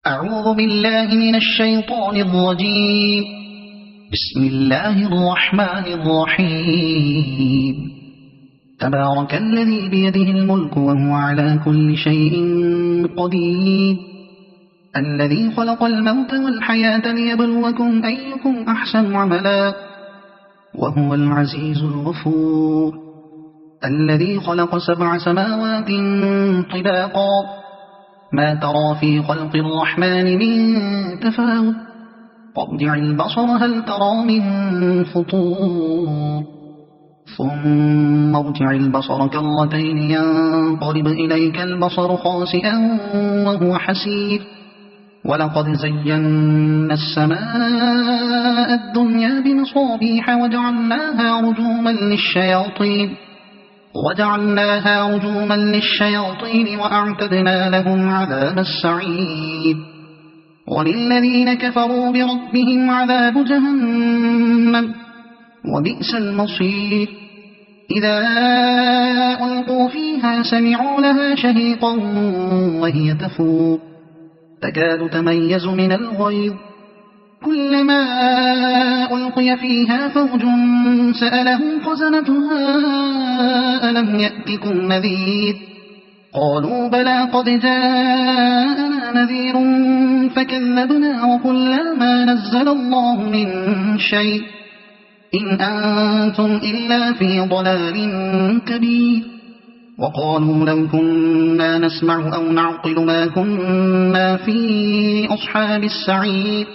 أعوذ بالله من الشيطان الرجيم. بسم الله الرحمن الرحيم. تبارك الذي بيده الملك وهو على كل شيء قدير، الذي خلق الموت والحياة ليبلوكم أيكم أحسن عملا، وهو العزيز الغفور، الذي خلق 7 سماوات طباقا، ما ترى في خلق الرحمن من تفاوت، فارجع البصر هل ترى من فطور، ثم ارجع البصر كرتين ينقلب إليك البصر خاسئا وهو حسير، ولقد زينا السماء الدنيا بمصابيح وجعلناها رجوما للشياطين وأعتدنا لهم عذاب السعير. وللذين كفروا بربهم عذاب جهنم وبئس المصير. إذا ألقوا فيها سمعوا لها شهيقا وهي تفور، تكاد تميز من الغيظ، كلما ألقي فيها فوج سألهم خزنتها ألم يأتكم نذير، قالوا بلى قد جاءنا نذير فكذبنا وقلنا ما نزل الله من شيء إن أنتم إلا في ضلال كبير. وقالوا لو كنا نسمع أو نعقل ما كنا في أصحاب السعير.